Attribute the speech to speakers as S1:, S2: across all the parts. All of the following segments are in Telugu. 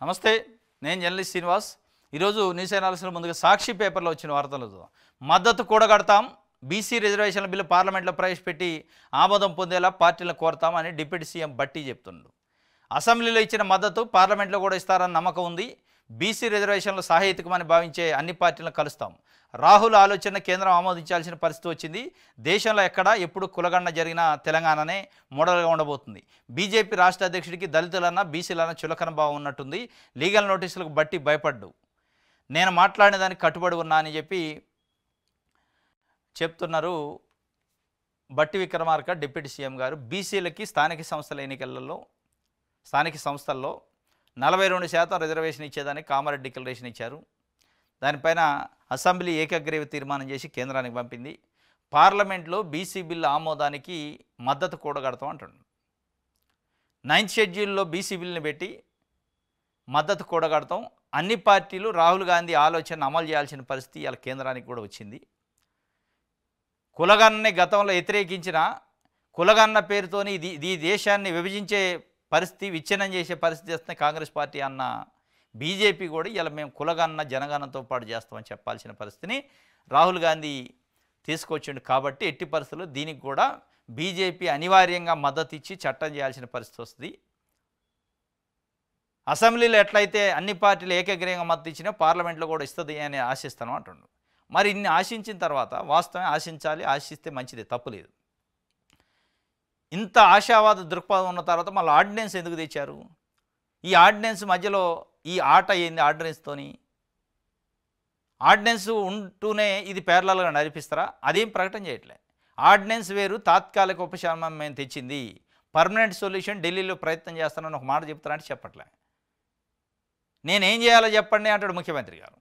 S1: నమస్తే, నేను జర్నలిస్ట్ శ్రీనివాస్. ఈరోజు న్యూస్ అనాలిసిస్లో ముందుగా సాక్షి పేపర్లో వచ్చిన వార్తలు మద్దతు కూడగడతాం, బీసీ రిజర్వేషన్ల బిల్లు పార్లమెంట్లో ప్రవేశపెట్టి ఆమోదం పొందేలా పార్టీలను కోరతామని డిప్యూటీ సీఎం భట్టి చెప్తున్నాడు. అసెంబ్లీలో ఇచ్చిన మద్దతు పార్లమెంట్లో కూడా ఇస్తారన్న నమ్మకం ఉంది. బీసీ రిజర్వేషన్లు సాహిత్యకమని భావించే అన్ని పార్టీలను కలుస్తాం. రాహుల్ ఆలోచన కేంద్రం ఆమోదించాల్సిన పరిస్థితి వచ్చింది. దేశంలో ఎక్కడా ఎప్పుడు కులగణన జరిగిన తెలంగాణనే మోడల్గా ఉండబోతుంది. బీజేపీ రాష్ట్ర అధ్యక్షుడికి దళితులన్నా బీసీలన్నా చులకన భావం ఉన్నట్టుంది. లీగల్ నోటీసులకు బట్టి భయపడ్డు, నేను మాట్లాడిన దానికి కట్టుబడి ఉన్నా అని చెప్పి చెప్తున్నారు బట్టి విక్రమార్క డిప్యూటీ సీఎం గారు. బీసీలకి స్థానిక సంస్థల్లో 42% రిజర్వేషన్ ఇచ్చేదానికి కామారెడ్డి డిక్లరేషన్ ఇచ్చారు. దానిపైన అసెంబ్లీ ఏకగ్రీవ తీర్మానం చేసి కేంద్రానికి పంపింది. పార్లమెంట్లో బీసీ బిల్లు ఆమోదానికి మద్దతు కూడగడతాం అంటున్నాడు. 9th షెడ్యూల్లో బీసీ బిల్లుని పెట్టి మద్దతు కూడగడతాం. అన్ని పార్టీలు రాహుల్ గాంధీ ఆలోచన అమలు చేయాల్సిన పరిస్థితి ఇలా కేంద్రానికి కూడా వచ్చింది. కులగణనని గతంలో వ్యతిరేకించిన కులగణన పేరుతోని ఈ దేశాన్ని విభజించే పరిస్థితి, విచ్ఛిన్నం చేసే పరిస్థితి వస్తుంది కాంగ్రెస్ పార్టీ అన్న బీజేపీ కూడా ఇలా మేము కులగణన జనగణనతో పాటు చేస్తామని చెప్పాల్సిన పరిస్థితిని రాహుల్ గాంధీ తీసుకొచ్చిండు. కాబట్టి ఎట్టి పరిస్థితుల్లో దీనికి కూడా బీజేపీ అనివార్యంగా మద్దతు ఇచ్చి చట్టం చేయాల్సిన పరిస్థితి వస్తుంది. అసెంబ్లీలో ఎట్లయితే అన్ని పార్టీలు ఏకగ్రీవంగా మద్దతు ఇచ్చినా పార్లమెంట్లో కూడా ఇస్తుంది అని ఆశిస్తాను అంటుండు. మరి ఇన్ని ఆశించిన తర్వాత వాస్తవం ఆశించాలి, ఆశిస్తే మంచిదే, తప్పులేదు. ఇంత ఆశావాద దృక్పథం ఉన్న తర్వాత మళ్ళీ ఆర్డినెన్స్ ఎందుకు తెచ్చారు? ఈ ఆర్డినెన్స్ మధ్యలో ఈ ఆట ఏంది? ఆర్డినెన్స్ ఉంటూనే ఇది ప్యారలల్గా నడిపిస్తారా? అదేం ప్రకటన చేయట్లే. ఆర్డినెన్స్ వేరు, తాత్కాలిక ఉపశమనం మేము తెచ్చింది, పర్మనెంట్ సొల్యూషన్ ఢిల్లీలో ప్రయత్నం చేస్తానని ఒక మాట చెప్తారంటే చెప్పట్లే. నేనేం చేయాలో చెప్పండి అంటాడు ముఖ్యమంత్రి గారు.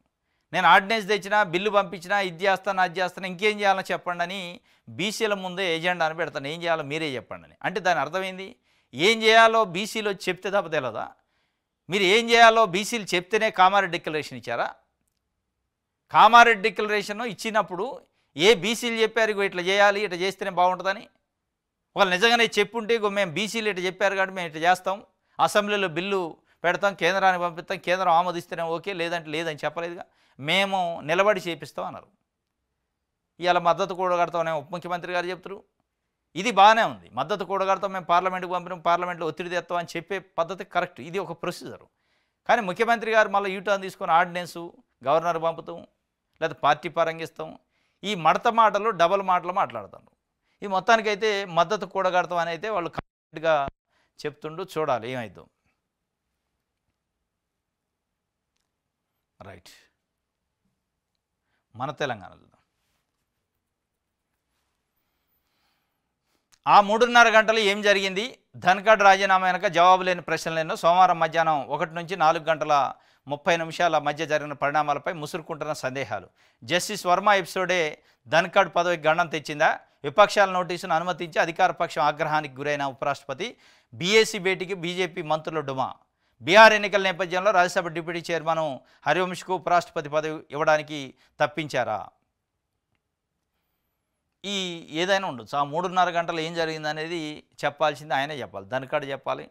S1: నేను ఆర్డినెన్స్ తెచ్చినా, బిల్లు పంపించినా, ఇది చేస్తాను అది చేస్తాను, ఇంకేం చేయాలో చెప్పండి అని బీసీల ముందే ఎజెండా అని పెడతాను. ఏం చేయాలో మీరే చెప్పండి అని. అంటే దాని అర్థమైంది, ఏం చేయాలో బీసీలో చెప్తే తప్ప తెలియదా? మీరు ఏం చేయాలో బీసీలు చెప్తేనే కామారెడ్డి డిక్లరేషన్ ఇచ్చారా? కామారెడ్డి డిక్లరేషన్ ఇచ్చినప్పుడు ఏ బీసీలు చెప్పారు ఇట్లా చేయాలి, ఇట్లా చేస్తేనే బాగుంటుందని? వాళ్ళు నిజంగానే చెప్పుంటే మేము బీసీలు ఇట్లా చెప్పారు కాబట్టి మేము ఇట్లా చేస్తాం, అసెంబ్లీలో బిల్లు పెడతాం, కేంద్రానికి పంపిస్తాం, కేంద్రం ఆమోదిస్తేనే ఓకే, లేదంటే లేదని చెప్పలేదుగా. మేము నిలబడి చేపిస్తాం అన్నారు. ఇవాళ మద్దతు కూడగడతామని ఉప ముఖ్యమంత్రి గారు చెప్తారు. ఇది బాగానే ఉంది, మద్దతు కూడగడతాం, మేము పార్లమెంట్కి పంపినాం, పార్లమెంట్లో ఒత్తిడి తెస్తాం అని చెప్పే పద్ధతి కరెక్ట్, ఇది ఒక ప్రొసీజరు. కానీ ముఖ్యమంత్రి గారు మళ్ళీ యూటర్న్ తీసుకొని ఆర్డినెన్సు గవర్నర్ పంపుతాం, లేదా పార్టీ పరంగిస్తాం, ఈ మడత మాటలు డబల్ మాటలు మాట్లాడతాను. ఈ మొత్తానికైతే మద్దతు కూడగడతాం అని అయితే వాళ్ళు కరెక్ట్గా చెప్తుండు. చూడాలి ఏమైద్దాం. రైట్, మన తెలంగాణలో ఆ 3:30 గంటలు ఏం జరిగింది? ధన్ఖడ్ రాజీనామా వెనక జవాబు లేని ప్రశ్నలను సోమవారం మధ్యాహ్నం 1 నుంచి 4 గంటల 30 నిమిషాల మధ్య జరిగిన పరిణామాలపై ముసురుకుంటున్న సందేహాలు. జస్టిస్ వర్మ ఎపిసోడే ధన్ఖడ్ పదవికి గండం తెచ్చిందా? విపక్షాల నోటీసును అనుమతించి అధికార పక్షం ఆగ్రహానికి గురైన ఉపరాష్ట్రపతి. బీఏసీ భేటీకి బీజేపీ మంత్రుల డుమా. బీహార్ ఎన్నికల నేపథ్యంలో రాజ్యసభ డిప్యూటీ చైర్మన్ హరివంశ్కు ఉపరాష్ట్రపతి పదవి ఇవ్వడానికి తప్పించారా? ఈ ఏదైనా ఉండొచ్చు. ఆ 3:30 గంటలు ఏం జరిగింది అనేది చెప్పాల్సింది ఆయనే చెప్పాలి, ధన్ఖడ్ చెప్పాలి.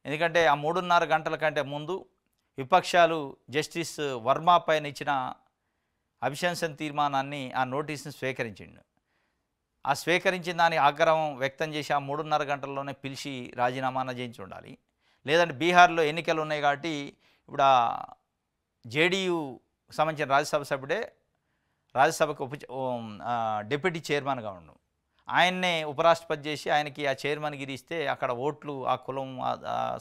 S1: ఎందుకంటే ఆ 3:30 గంటల కంటే ముందు విపక్షాలు జస్టిస్ వర్మ పైన ఇచ్చిన అభిశంసన తీర్మానాన్ని, ఆ నోటీసుని స్వీకరించిండు. ఆ స్వీకరించిన దాని ఆగ్రహం వ్యక్తం చేసి ఆ 3:30 గంటల్లోనే పిలిచి రాజీనామాన చేయించి ఉండాలి. లేదంటే బీహార్లో ఎన్నికలు ఉన్నాయి కాబట్టి ఇప్పుడు ఆ జేడీయూ సంబంధించిన రాజ్యసభ సభ్యుడే రాజ్యసభకు డిప్యూటీ చైర్మన్గా ఉండు, ఆయన్నే ఉపరాష్ట్రపతి చేసి ఆయనకి ఆ చైర్మన్ గిరి ఇస్తే అక్కడ ఓట్లు, ఆ కులం,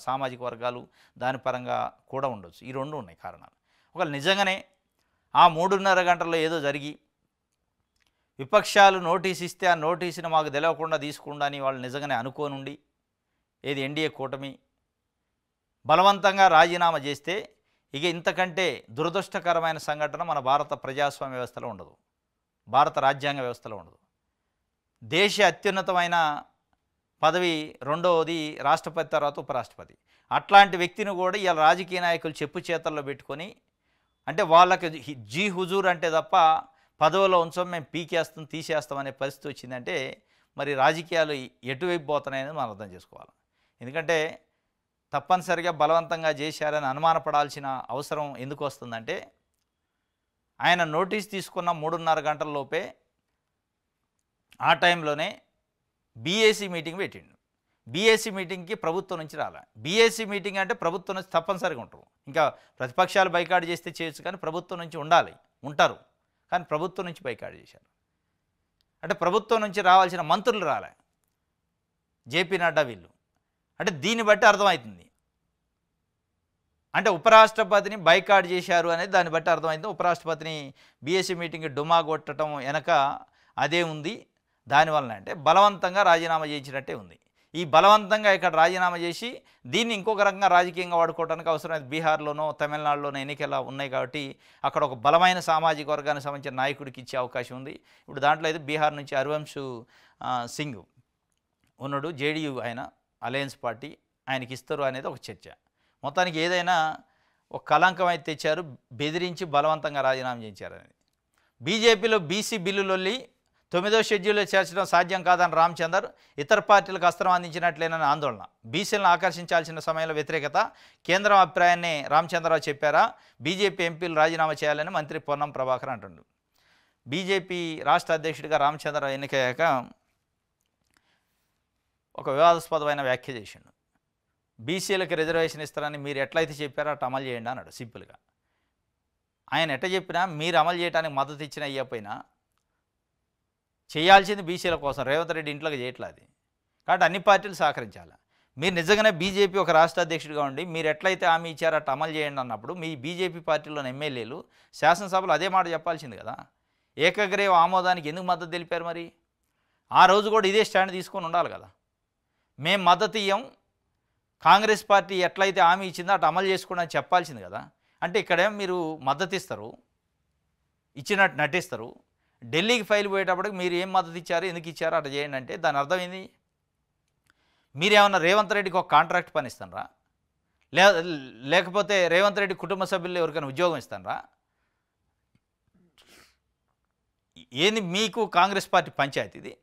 S1: సామాజిక వర్గాలు దాని పరంగా కూడా ఉండొచ్చు. ఈ రెండు ఉన్నాయి కారణాలు. ఒకవేళ నిజంగానే ఆ 3:30 గంటల్లో ఏదో జరిగి విపక్షాలు నోటీస్ ఇస్తే ఆ నోటీసుని మాకు తెలియకుండా తీసుకుండా అని వాళ్ళు నిజంగానే అనుకోనుండి ఏది ఎన్డీఏ కూటమి బలవంతంగా రాజీనామా చేస్తే ఇక ఇంతకంటే దురదృష్టకరమైన సంఘటన మన భారత ప్రజాస్వామ్య వ్యవస్థలో ఉండదు, భారత రాజ్యాంగ వ్యవస్థలో ఉండదు. దేశ అత్యున్నతమైన పదవి రెండవది రాష్ట్రపతి, తర్వాత ఉపరాష్ట్రపతి. అట్లాంటి వ్యక్తిని కూడా ఇలా రాజకీయ నాయకులు చెప్పు చేతల్లో పెట్టుకొని, అంటే వాళ్ళకి జీ హుజూర్ అంటే తప్ప పదవిలో ఉంచం, మేము పీకేస్తాం తీసేస్తాం అనే పరిస్థితి వచ్చిందంటే మరి రాజకీయాలు ఎటువైపు పోతున్నాయని మనం అర్థం చేసుకోవాలి. ఎందుకంటే తప్పనిసరిగా బలవంతంగా చేశారని అనుమానపడాల్సిన అవసరం ఎందుకు వస్తుందంటే, ఆయన నోటీస్ తీసుకున్న 3:30 గంటల లోపే ఆ టైంలోనే బీఏసీ మీటింగ్ పెట్టిండు. బీఏసీ మీటింగ్‌కి ప్రభుత్వం నుంచి రాలే. బీఏసీ మీటింగ్ అంటే ప్రభుత్వం నుంచి తప్పనిసరిగా ఉంటారు. ఇంకా ప్రతిపక్షాలు బైకాట్ చేస్తే చేయొచ్చు, కానీ ప్రభుత్వం నుంచి ఉండాలి, ఉంటారు. కానీ ప్రభుత్వం నుంచి బైకాట్ చేశారు. అంటే ప్రభుత్వం నుంచి రావాల్సిన మంత్రులు రాలే, జేపీ నడ్డా వీళ్ళు. అంటే దీన్ని బట్టి అర్థమవుతుంది, అంటే ఉపరాష్ట్రపతిని బైకాట్ చేశారు అనేది దాన్ని బట్టి అర్థమైంది. ఉపరాష్ట్రపతిని బీఏసీ మీటింగ్కి డుమా కొట్టడం వెనక అదే ఉంది. దానివల్ల అంటే బలవంతంగా రాజీనామా చేయించినట్టే ఉంది. ఈ బలవంతంగా ఇక్కడ రాజీనామా చేసి దీన్ని ఇంకొక రకంగా రాజకీయంగా వాడుకోవడానికి అవసరమైతే బీహార్లోనో తమిళనాడులోనో ఎన్నికలు ఉన్నాయి కాబట్టి అక్కడ ఒక బలమైన సామాజిక వర్గానికి సంబంధించిన నాయకుడికి ఇచ్చే అవకాశం ఉంది. ఇప్పుడు దాంట్లో అయితే బీహార్ నుంచి హరివంశ్ సింగ్ ఉన్నాడు, జేడీయూ ఆయన అలయన్స్ పార్టీ, ఆయనకి ఇస్తారు అనేది ఒక చర్చ. మొత్తానికి ఏదైనా ఒక కళంకం అయితే తెచ్చారు, బెదిరించి బలవంతంగా రాజీనామా చేయించారనేది. బీజేపీలో బీసీ బిల్లులొల్లి 9వ షెడ్యూల్లో చేర్చడం సాధ్యం కాదని రామచందర్, ఇతర పార్టీలకు అస్త్రం అందించినట్లేనని ఆందోళన. బీసీలను ఆకర్షించాల్సిన సమయంలో వ్యతిరేకత, కేంద్రం అభిప్రాయాన్ని రామచంద్రరావు చెప్పారా? బీజేపీ ఎంపీలు రాజీనామా చేయాలని మంత్రి పొన్నం ప్రభాకర్ అంటుండు. బీజేపీ రాష్ట్ర అధ్యక్షుడిగా రామచంద్రరావు ఎన్నికయ్యాక ఒక వివాదాస్పదమైన వ్యాఖ్య చేసిండు. బీసీలకు రిజర్వేషన్ ఇస్తారని మీరు ఎట్లయితే చెప్పారో అటు అమలు చేయండి అన్నాడు సింపుల్గా. ఆయన ఎట్ట చెప్పినా మీరు అమలు చేయడానికి మద్దతు ఇచ్చిన అయ్యపోయినా చేయాల్సింది బీసీల కోసం. రేవంత్ రెడ్డి ఇంట్లోకి చేయట్లేదు, కాబట్టి అన్ని పార్టీలు సహకరించాలి. మీరు నిజంగానే బీజేపీ ఒక రాష్ట్ర అధ్యక్షుడిగా ఉండి మీరు ఎట్లయితే హామీ ఇచ్చారో అట్టు అమలు చేయండి అన్నప్పుడు మీ బీజేపీ పార్టీలోని ఎమ్మెల్యేలు శాసనసభలో అదే మాట చెప్పాల్సింది కదా. ఏకగ్రీవ ఆమోదానికి ఎందుకు మద్దతు తెలిపారు మరి? ఆ రోజు కూడా ఇదే స్టాండ్ తీసుకొని ఉండాలి కదా. మేము మద్దతు ఇయ్యం, కాంగ్రెస్ పార్టీ ఎట్లయితే హామీ ఇచ్చిందో అటు అమలు చేసుకోండి అని చెప్పాల్సింది కదా. అంటే ఇక్కడేం మీరు మద్దతు ఇస్తారు, ఇచ్చినట్టు నటిస్తారు, ఢిల్లీకి ఫైల్ పోయేటప్పటికి మీరు ఏం మద్దతు ఇచ్చారు, ఎందుకు ఇచ్చారో అట్లా చేయండి అంటే దాని అర్థం ఏంది? మీరేమన్నా రేవంత్ రెడ్డికి ఒక కాంట్రాక్ట్ పని ఇస్తానరా? లేకపోతే రేవంత్ రెడ్డి కుటుంబ సభ్యులు ఎవరికైనా ఉద్యోగం ఇస్తానరా? ఏంది మీకు కాంగ్రెస్ పార్టీ పంచాయతీ ఇది?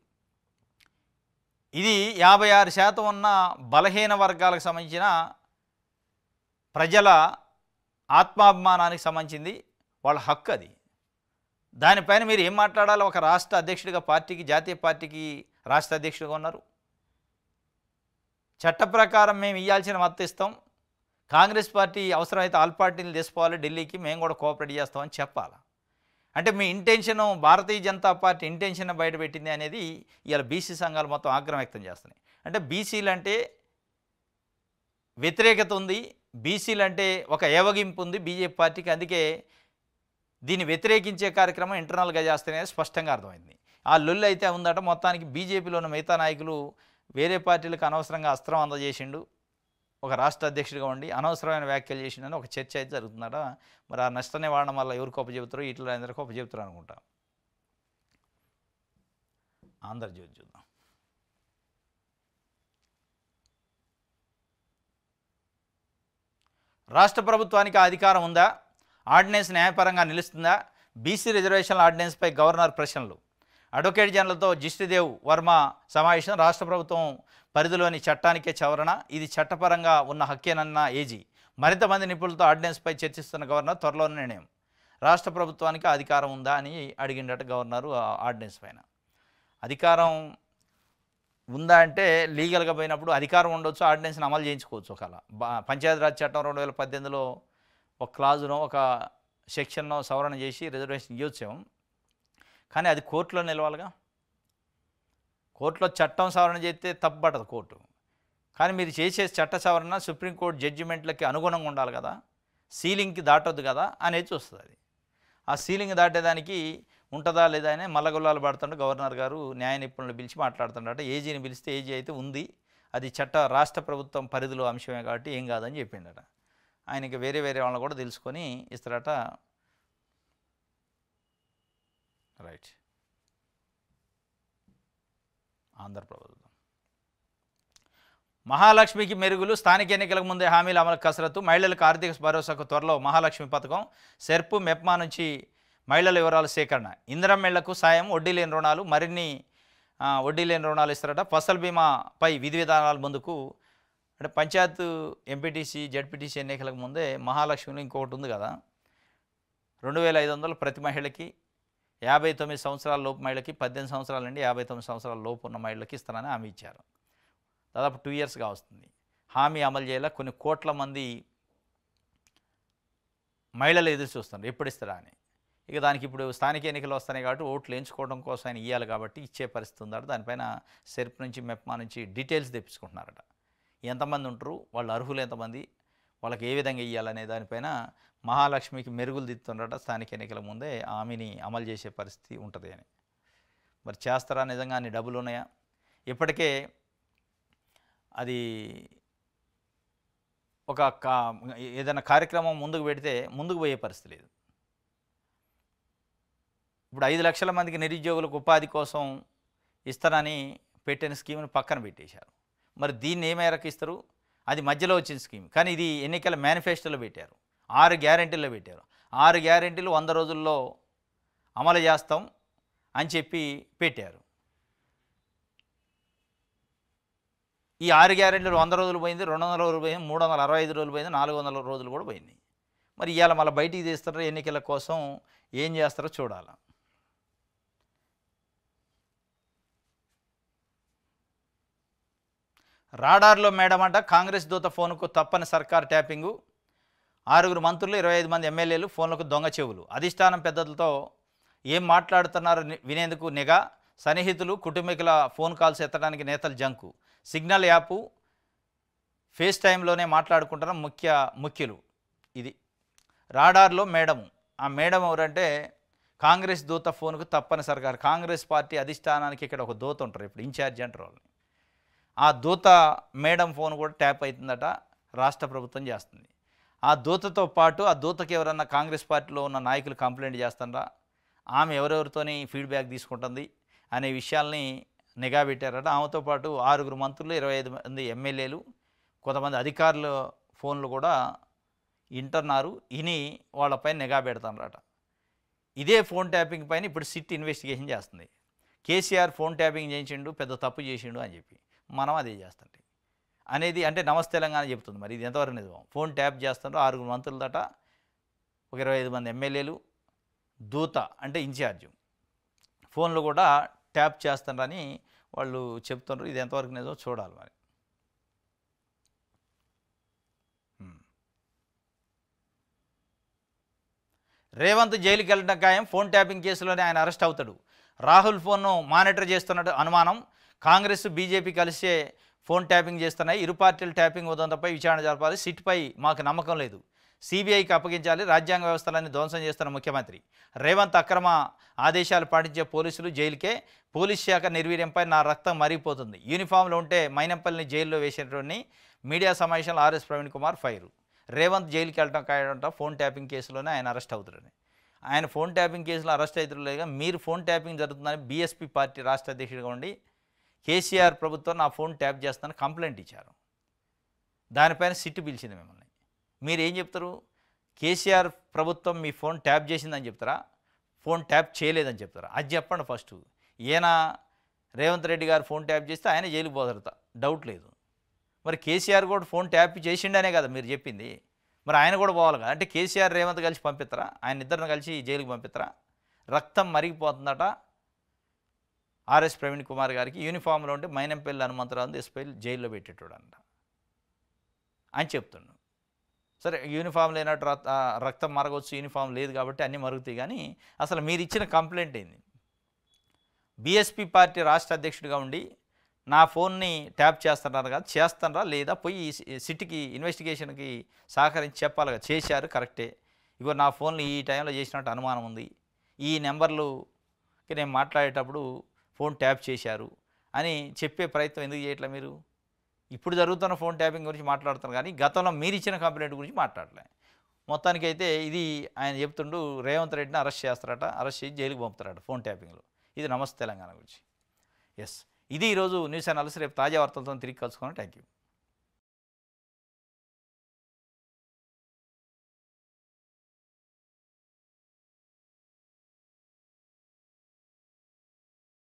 S1: ఇది 56% ఉన్న బలహీన వర్గాలకు సంబంధించిన ప్రజల ఆత్మాభిమానానికి సంబంధించింది, వాళ్ళ హక్కు అది. దానిపైన మీరు ఏం మాట్లాడాలో? ఒక రాష్ట్ర అధ్యక్షుడిగా పార్టీకి, జాతీయ పార్టీకి రాష్ట్ర అధ్యక్షుడిగా ఉన్నారు. చట్ట ప్రకారం మేము ఇవ్వాల్సిన మద్దతు ఇస్తాం, కాంగ్రెస్ పార్టీ అవసరమైతే ఆల్ పార్టీలు తీసుకోవాలి ఢిల్లీకి, మేము కూడా కోఆపరేట్ చేస్తామని చెప్పాలి. అంటే మీ intention, Bharatiya Janata party intention బయటపెట్టింది అనేది ఇవాళ బీసీ సంఘాలు మొత్తం ఆగ్రహం వ్యక్తం చేస్తున్నాయి. అంటే బీసీలు అంటే వ్యతిరేకత ఉంది, బీసీలు అంటే ఒక ఏవగింపు ఉంది బీజేపీ పార్టీకి. అందుకే దీన్ని వ్యతిరేకించే కార్యక్రమం ఇంటర్నల్గా చేస్తేనే స్పష్టంగా అర్థమైంది. ఆ లొల్లి అయితే ఉందట. మొత్తానికి బీజేపీలో ఉన్న మిగతా నాయకులు వేరే పార్టీలకు అనవసరంగా అస్త్రం అందజేసిండు, ఒక రాష్ట్ర అధ్యక్షుడిగా ఉండి అనవసరమైన వ్యాఖ్యలు చేసిండని ఒక చర్చ అయితే జరుగుతుందట. మరి ఆ నష్ట నివారణ వల్ల ఎవరికి ఒప్పచెబుతారో, ఇట్లా అందరికీ ఒప్పచెబుతారు అనుకుంటా. ఆంధ్రజ్యోతి చూద్దాం. రాష్ట్ర ప్రభుత్వానికి అధికారం ఉందా? ఆర్డినెన్స్ న్యాయపరంగా నిలుస్తుందా? బీసీ రిజర్వేషన్ల ఆర్డినెన్స్పై గవర్నర్ ప్రశ్నలు. అడ్వకేట్ జనరల్తో జిష్ణుదేవ్ వర్మ సమావేశం. రాష్ట్ర ప్రభుత్వం పరిధిలోని చట్టానికే సవరణ, ఇది చట్టపరంగా ఉన్న హక్కేనన్న ఏజీ. మరింత మంది నిపుణులతో ఆర్డినెన్స్పై చర్చిస్తున్న గవర్నర్, త్వరలోనే నిర్ణయం. రాష్ట్ర ప్రభుత్వానికి అధికారం ఉందా అని అడిగిండట గవర్నరు. ఆర్డినెన్స్ పైన అధికారం ఉందా అంటే లీగల్గా పోయినప్పుడు అధికారం ఉండొచ్చు, ఆర్డినెన్స్ని అమలు చేయించుకోవచ్చు. ఒకవేళ పంచాయతీరాజ్ చట్టం 2018లో ఒక క్లాజునో ఒక సెక్షన్నో సవరణ చేసి రిజర్వేషన్ ఇవ్వచ్చేమో, కానీ అది కోర్టులో నిలవాలిగా. కోర్టులో చట్టం సవరణ చేస్తే తప్పుపడదు కోర్టు, కానీ మీరు చేసే చట్ట సవరణ సుప్రీంకోర్టు జడ్జిమెంట్లకి అనుగుణంగా ఉండాలి కదా, సీలింగ్కి దాటొద్దు కదా అనేది చూస్తుంది. అది ఆ సీలింగ్ దాటేదానికి ఉంటుందా లేదా అని మల్లగొల్లాలు పడుతుంటే గవర్నర్ గారు న్యాయ నిపుణులు పిలిచి మాట్లాడుతుండట. ఏజీని పిలిస్తే ఏజీ అయితే ఉంది, అది రాష్ట్ర ప్రభుత్వం పరిధిలో అంశమే కాబట్టి ఏం కాదని చెప్పిండట. ఆయనకి వేరే వాళ్ళని కూడా తెలుసుకొని ఇస్తారట. రైట్. ఆంధ్రప్రదేశ్ మహాలక్ష్మికి మెరుగులు. స్థానిక ఎన్నికలకు ముందే హామీల అమలు కసరత్తు. మహిళలకు ఆర్థిక భరోసాకు త్వరలో మహాలక్ష్మి పథకం. సెర్పు మెప్మా నుంచి మహిళల వివరాల సేకరణ. ఇందిరమ్మిళ్లకు సాయం, వడ్డీ లేని రుణాలు, మరిన్ని వడ్డీ లేని రుణాలు ఇస్తారట. ఫసల్ బీమాపై విధి విధానాలు ముందుకు. అంటే పంచాయత్ ఎంపీటీసీ జడ్పీటీసీ ఎన్నికలకు ముందే మహాలక్ష్మిలో ఇంకొకటి ఉంది కదా, 2500 ప్రతి మహిళకి, 59 సంవత్సరాల లోపు మహిళకి, 18 సంవత్సరాల నుండి 59 సంవత్సరాల లోపు ఉన్న మహిళలకి ఇస్తానని హామీ ఇచ్చారు. దాదాపు 2 ఇయర్స్గా వస్తుంది. హామీ అమలు చేయాల. కొన్ని కోట్ల మంది మహిళలు ఎదురు చూస్తున్నారు ఎప్పుడు ఇస్తారా అని. ఇక దానికి ఇప్పుడు స్థానిక ఎన్నికలు వస్తున్నాయి కాబట్టి ఓట్లు ఎంచుకోవడం కోసం ఆయన ఇవ్వాలి కాబట్టి ఇచ్చే పరిస్థితి ఉందట. దానిపైన సెర్ప్ నుంచి మెప్మా నుంచి డీటెయిల్స్ తెప్పించుకుంటున్నారట. ఎంతమంది ఉంటారు, వాళ్ళ అర్హులు ఎంతమంది, వాళ్ళకి ఏ విధంగా ఇవ్వాలనే దానిపైన మహాలక్ష్మికి మెరుగులు దిద్దుతుండట. స్థానిక ఎన్నికల ముందే హామీని అమలు చేసే పరిస్థితి ఉంటుంది అని. మరి చేస్తారా, నిజంగా అన్ని డబ్బులు ఉన్నాయా? ఇప్పటికే అది ఒక ఏదైనా కార్యక్రమం ముందుకు పెడితే ముందుకు పోయే పరిస్థితి లేదు. ఇప్పుడు 5 లక్షల మందికి నిరుద్యోగులకు ఉపాధి కోసం ఇస్తానని పెట్టిన స్కీమ్ని పక్కన పెట్టేశారు. మరి దీన్ని ఏ మేరకు ఇస్తారు? అది మధ్యలో వచ్చిన స్కీమ్, కానీ ఇది ఎన్నికల మేనిఫెస్టోలో పెట్టారు. 6 గ్యారెంటీల్లో పెట్టారు. 6 గ్యారెంటీలు 100 రోజుల్లో అమలు చేస్తాం అని చెప్పి పెట్టారు. ఈ 6 గ్యారెంటీలు 100 రోజులు పోయింది, 200 రోజులు పోయింది, 365 రోజులు పోయింది, 400 రోజులు కూడా పోయింది. మరి ఇవాళ మళ్ళీ బయటికి తీస్తారో, ఎన్నికల కోసం ఏం చేస్తారో చూడాలి. రాడార్లో మేడమంట, కాంగ్రెస్ దూత ఫోన్కు తప్పని సర్కార్ ట్యాపింగు, 6 మంత్రులు 25 మంది ఎమ్మెల్యేలు ఫోన్లకు దొంగ చెవులు, అధిష్టానం పెద్దలతో ఏం మాట్లాడుతున్నారో వినేందుకు నిఘా, సన్నిహితులు కుటుంబీకుల ఫోన్ కాల్స్ ఎత్తడానికి నేతలు జంకు, సిగ్నల్ యాప్ ఫేస్ టైంలోనే మాట్లాడుకుంటున్న ముఖ్యులు. ఇది రాడార్లో మేడము. ఆ మేడం ఎవరంటే కాంగ్రెస్ దూత ఫోన్కు తప్పని సర్కార్. కాంగ్రెస్ పార్టీ అధిష్టానానికి ఇక్కడ ఒక దూత ఉంటారు, ఇప్పుడు ఇన్ఛార్జ్ అంటారు వాళ్ళని. ఆ దూత మేడం ఫోన్ కూడా ట్యాప్ అవుతుందట, రాష్ట్ర ప్రభుత్వం చేస్తుంది. ఆ దూతతో పాటు ఆ దూతకి ఎవరన్నా కాంగ్రెస్ పార్టీలో ఉన్న నాయకులు కంప్లైంట్ చేస్తారా, ఆమె ఎవరెవరితోని ఫీడ్బ్యాక్ తీసుకుంటుంది అనే విషయాల్ని నిఘా పెట్టారట. ఆమెతో పాటు 6 మంత్రులు 25 మంది ఎమ్మెల్యేలు కొంతమంది అధికారుల ఫోన్లు కూడా వింటున్నారు. ఇని వాళ్ళపై నిఘా పెడతారట. ఇదే ఫోన్ ట్యాపింగ్ పైన ఇప్పుడు సిట్ ఇన్వెస్టిగేషన్ చేస్తుంది. కేసీఆర్ ఫోన్ ట్యాపింగ్ చేయించిండు, పెద్ద తప్పు చేసిండు అని చెప్పి మనం అదే చేస్తుంటే అనేది అంటే నమస్తే తెలంగాణ చెప్తుంది. మరి ఇది ఎంతవరకు నిజం? ఫోన్ ట్యాప్ చేస్తున్నారు 6 మంత్రులదట, ఒక 25 మంది ఎమ్మెల్యేలు, దూత అంటే ఇన్ఛార్జ్ ఫోన్లు కూడా ట్యాప్ చేస్తున్నారని వాళ్ళు చెప్తున్నారు. ఇది ఎంతవరకు నిజం చూడాలి. మరి రేవంత్ జైలుకి వెళ్ళడం ఖాయం, ఫోన్ ట్యాపింగ్ కేసులోనే ఆయన అరెస్ట్ అవుతాడు. రాహుల్ ఫోన్ను మానిటర్ చేస్తున్నట్టు అనుమానం, కాంగ్రెస్ బీజేపీ కలిసే ఫోన్ ట్యాపింగ్ చేస్తున్నాయి, ఇరు పార్టీలు ట్యాపింగ్ ఉదంతంపై విచారణ జరపాలి, సిట్పై మాకు నమ్మకం లేదు, సిబిఐకి అప్పగించాలి, రాజ్యాంగ వ్యవస్థలన్నీ ధ్వంసం చేస్తున్న ముఖ్యమంత్రి, రేవంత్ అక్రమ ఆదేశాలు పాటించే పోలీసులు జైలుకే, పోలీస్ శాఖ నిర్వీర్యంపై నా రక్తం మరిగిపోతుంది, యూనిఫామ్లో ఉంటే మైనంపల్లిని జైల్లో వేసినటువంటి మీడియా సమావేశంలో ఆర్ఎస్ ప్రవీణ్ కుమార్ ఫైరు, రేవంత్ జైలుకి వెళ్ళడం కాయడంట ఫోన్ ట్యాపింగ్ కేసులోనే ఆయన అరెస్ట్ అవుతారని. ఆయన ఫోన్ ట్యాపింగ్ కేసులో అరెస్ట్ అవుతులేగా మీరు ఫోన్ ట్యాపింగ్ జరుగుతుందని బీఎస్పీ పార్టీ రాష్ట్ర అధ్యక్షుడిగా ఉండి కేసీఆర్ ప్రభుత్వం నా ఫోన్ ట్యాప్ చేస్తానని కంప్లైంట్ ఇచ్చారు. దానిపైన సిట్టు పిలిచింది మిమ్మల్ని. మీరు ఏం చెప్తారు? కేసీఆర్ ప్రభుత్వం మీ ఫోన్ ట్యాప్ చేసిందని చెప్తారా, ఫోన్ ట్యాప్ చేయలేదని చెప్తారా? అది చెప్పండి ఫస్ట్. ఈయన రేవంత్ రెడ్డి గారు ఫోన్ ట్యాప్ చేస్తే ఆయన జైలుకి పోతారు, డౌట్ లేదు. మరి కేసీఆర్ కూడా ఫోన్ ట్యాప్ చేసిండనే కదా మీరు చెప్పింది. మరి ఆయన కూడా పోవాలి కదా. అంటే కేసీఆర్ రేవంత్ కలిసి పంపిస్తారా? ఆయన ఇద్దరిని కలిసి జైలుకి పంపిస్తారా? రక్తం మరిగిపోతుందట ఆర్ఎస్ ప్రవీణ్ కుమార్ గారికి. యూనిఫామ్లో ఉంటే మైనంపల్లి హనుమంతరావు తీసుకెళ్ళి జైల్లో పెట్టేటోడు అంట అని చెప్తున్నాడు. సరే, యూనిఫామ్ లేనట్టు రక్తం మరగవచ్చు, యూనిఫామ్ లేదు కాబట్టి అన్నీ మరుగుతాయి. కానీ అసలు మీరు ఇచ్చిన కంప్లైంట్ ఏంది? బీఎస్పీ పార్టీ రాష్ట్ర అధ్యక్షుడిగా ఉండి నా ఫోన్ని ట్యాప్ చేస్తున్నారు కదా, చేస్తారా లేదా? పోయి సిట్కి ఇన్వెస్టిగేషన్కి సహకరించి చెప్పాలి కదా. చేశారు, కరెక్టే. ఇగో నా ఫోన్లు ఈ టైంలో చేసినట్టు అనుమానం ఉంది, ఈ నెంబర్లుకి నేను మాట్లాడేటప్పుడు ఫోన్ ట్యాప్ చేశారు అని చెప్పే ప్రయత్నం ఎందుకు చేయట్లే మీరు? ఇప్పుడు జరుగుతున్న ఫోన్ ట్యాపింగ్ గురించి మాట్లాడుతున్నారు కానీ గతంలో మీరు ఇచ్చిన కంప్లైంట్ గురించి మాట్లాడలే. మొత్తానికైతే ఇది ఆయన చెప్తుండు, రేవంత్ రెడ్డిని అరెస్ట్ చేస్తారట, అరెస్ట్ చేసి జైలుకి పంపుతారట ఫోన్ ట్యాపింగ్లో. ఇది నమస్తే తెలంగాణ గురించి. ఎస్, ఇది ఈరోజు న్యూస్ అనాలిసిస్. రేపు తాజా వార్తలతో తిరిగి కలుసుకున్నాను. Thank you.